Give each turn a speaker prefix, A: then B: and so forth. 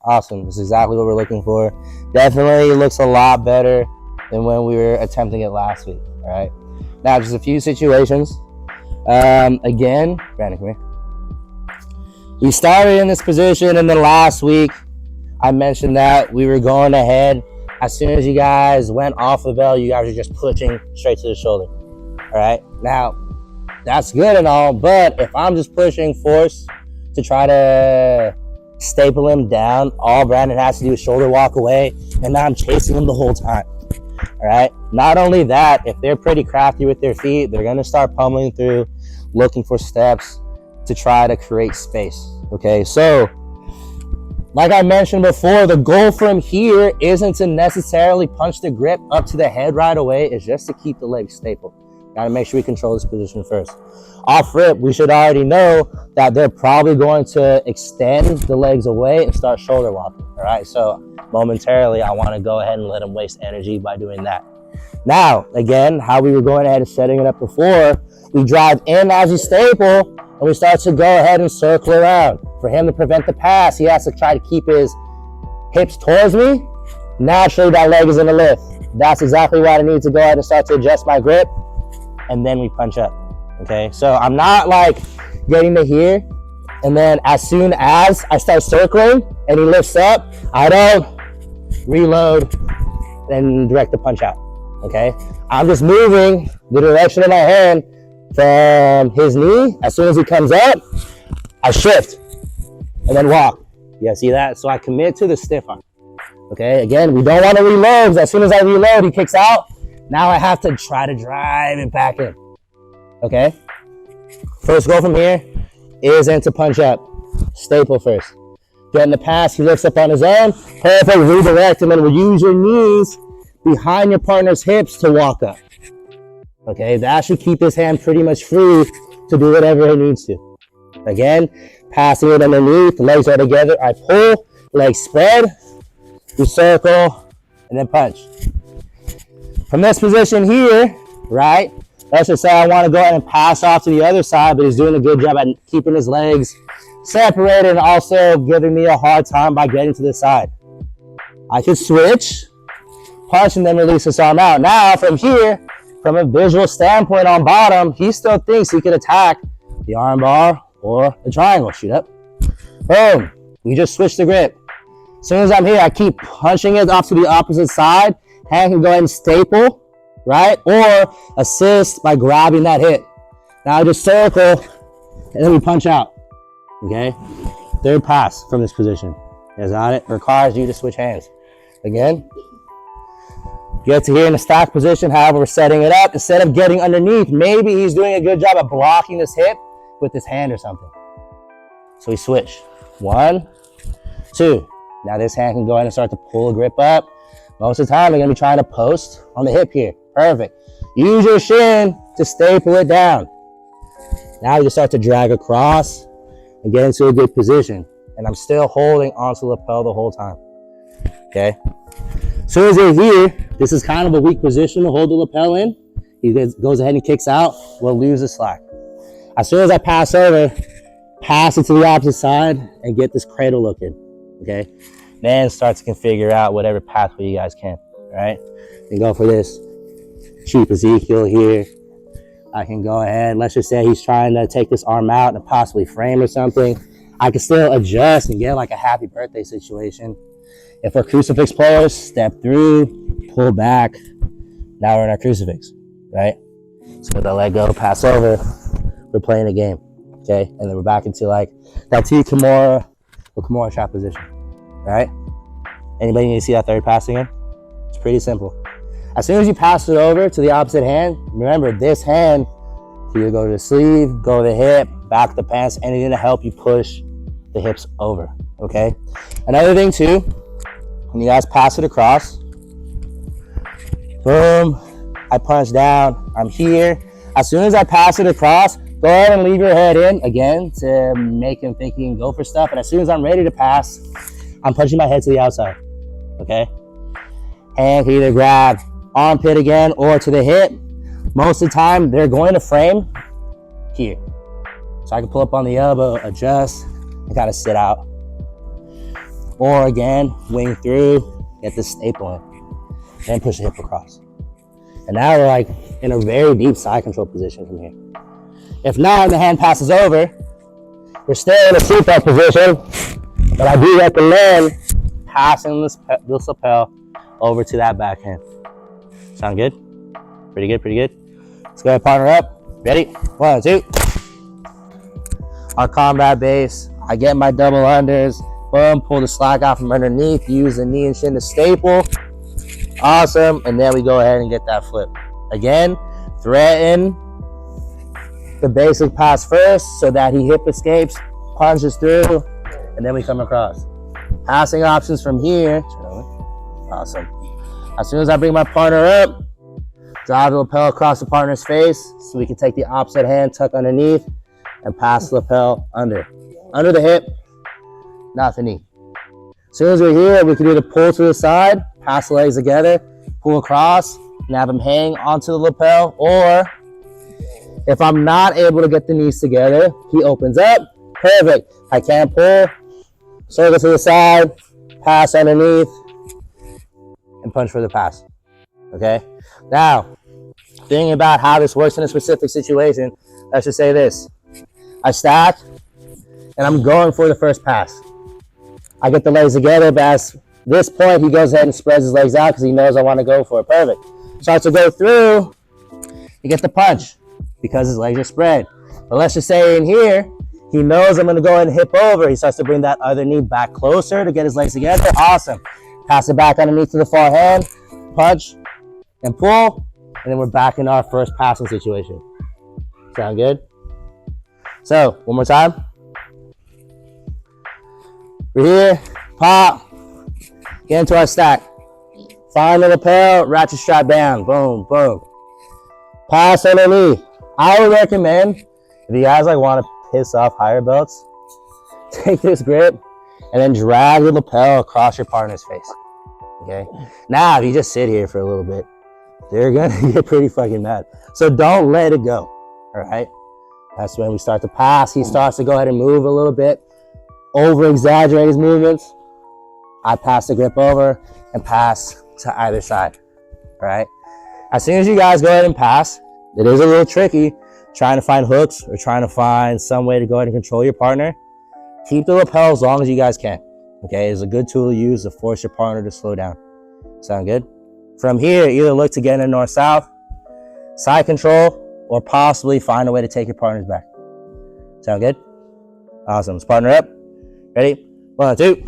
A: Awesome. This is exactly what we're looking for. Definitely looks a lot better than when we were attempting it last week. All right. Now, just a few situations. Again, Brandon, come here. We started in this position, and then last week I mentioned that we were going ahead. As soon as you guys went off the bell, you guys were just pushing straight to the shoulder. All right. Now, that's good and all, but if I'm just pushing force to try to staple him down, all Brandon has to do is shoulder walk away, and now I'm chasing him the whole time. All right. Not only that, if they're pretty crafty with their feet, they're going to start pummeling through, looking for steps to try to create space. Okay. So, like I mentioned before, the goal from here isn't to necessarily punch the grip up to the head right away. It's just to keep the legs stapled. Got to make sure we control this position first. Off rip, we should already know that they're probably going to extend the legs away and start shoulder walking. All right. So momentarily, I want to go ahead and let them waste energy by doing that. Now, again, how we were going ahead and setting it up before, we drive in as you staple, and we start to go ahead and circle around. For him to prevent the pass, he has to try to keep his hips towards me. Naturally, that leg is in the lift. That's exactly why I need to go ahead and start to adjust my grip, and then we punch up. Okay, so I'm not like getting to here, and then as soon as I start circling and he lifts up, I don't reload and direct the punch out. Okay, I'm just moving the direction of my hand from his knee. As soon as he comes up, I shift and then walk. Yeah, see that? So I commit to the stiff arm. Okay, again, we don't want to reload. As soon as I reload, he kicks out. Now I have to try to drive it back in. Okay, first goal from here is into punch up. Staple first. Getting the pass, he lifts up on his own. Perfect, redirect him, and we'll use your knees behind your partner's hips to walk up. Okay, that should keep his hand pretty much free to do whatever it needs to. Again, passing it underneath, legs are together. I pull, legs spread, we circle, and then punch. From this position here, right, let's just say I want to go ahead and pass off to the other side, but he's doing a good job at keeping his legs separated and also giving me a hard time by getting to the side. I could switch, punch, and then release this arm out. Now, from here, from a visual standpoint on bottom, he still thinks he could attack the arm bar or the triangle. Shoot up. Boom. We just switched the grip. As soon as I'm here, I keep punching it off to the opposite side. Hand can go ahead and staple, right? Or assist by grabbing that hip. Now I just circle, and then we punch out. Okay? Third pass from this position. You got it? Requires you to switch hands. Again. Get to here in the stack position, however we're setting it up. Instead of getting underneath, maybe he's doing a good job of blocking this hip with his hand or something. So we switch. 1, 2. Now this hand can go ahead and start to pull a grip up. Most of the time, they're going to be trying to post on the hip here. Perfect. Use your shin to staple it down. Now you just start to drag across and get into a good position. And I'm still holding onto the lapel the whole time. Okay? As soon as they're here, this is kind of a weak position to hold the lapel in. He goes ahead and kicks out. We'll lose the slack. As soon as I pass over, pass it to the opposite side and get this cradle looking. Okay? Then start to configure out whatever pathway you guys can. Right? You go for this cheap Ezekiel here. I can go ahead. Let's just say he's trying to take this arm out and possibly frame or something. I can still adjust and get like a happy birthday situation. If we're crucifix players, step through, pull back. Now we're in our crucifix, right? So with the leg go, pass over, we're playing a game, okay? And then we're back into like that T Kimura or Kimura trap position, right? Anybody need to see that third pass again? It's pretty simple. As soon as you pass it over to the opposite hand, remember this hand, you go to the sleeve, go to the hip, back the pants, anything to help you push the hips over, okay? Another thing too, when you guys pass it across, boom, I punch down, I'm here. As soon as I pass it across, go ahead and leave your head in, again, to make him think he can go for stuff. And as soon as I'm ready to pass, I'm punching my head to the outside, okay? Hand can either grab armpit again or to the hip. Most of the time, they're going to frame here. So I can pull up on the elbow, adjust, and kind of sit out. Or again, wing through, get the staple in, and push the hip across. And now we're like in a very deep side control position from here. If not, the hand passes over, we're still in a seatbelt position, but I do recommend passing this lapel over to that backhand. Sound good? Pretty good, pretty good. Let's go ahead, partner up. Ready? 1, 2. Our combat base, I get my double unders, boom, pull the slack out from underneath, use the knee and shin to staple. Awesome, and then we go ahead and get that flip. Again, threaten the basic pass first so that he hip escapes, punches through, and then we come across. Passing options from here. Awesome. As soon as I bring my partner up, drive the lapel across the partner's face so we can take the opposite hand, tuck underneath, and pass the lapel under the hip, not the knee. As soon as we're here, we can do the pull to the side, pass the legs together, pull across, and have them hang onto the lapel. Or if I'm not able to get the knees together, he opens up. Perfect. I can't pull. Circle to the side, pass underneath, and punch for the pass. Okay? Now, thinking about how this works in a specific situation, let's just say this. I stack, and I'm going for the first pass. I get the legs together, but at this point, he goes ahead and spreads his legs out because he knows I want to go for it. Perfect. Starts to go through, he gets the punch because his legs are spread. But let's just say in here, he knows I'm going to go ahead and hip over. He starts to bring that other knee back closer to get his legs together. Awesome. Pass it back underneath to the far hand, punch, and pull, and then we're back in our first passing situation. Sound good? So, one more time. We're here, pop, get into our stack. Find the lapel, ratchet strap down, boom, boom. Pass underneath. I would recommend, if you guys like want to piss off higher belts, take this grip and then drag the lapel across your partner's face, okay? Now, if you just sit here for a little bit, they're gonna get pretty fucking mad. So don't let it go, all right? That's when we start to pass. He starts to go ahead and move a little bit, over-exaggerate his movements. I pass the grip over and pass to either side, all right? As soon as you guys go ahead and pass, it is a little tricky trying to find hooks or trying to find some way to go ahead and control your partner. Keep the lapel as long as you guys can, okay? It's a good tool to use to force your partner to slow down. Sound good? From here, either look to get in north-south, side control, or possibly find a way to take your partners back. Sound good? Awesome. Let's partner up. Ready? 1, 2.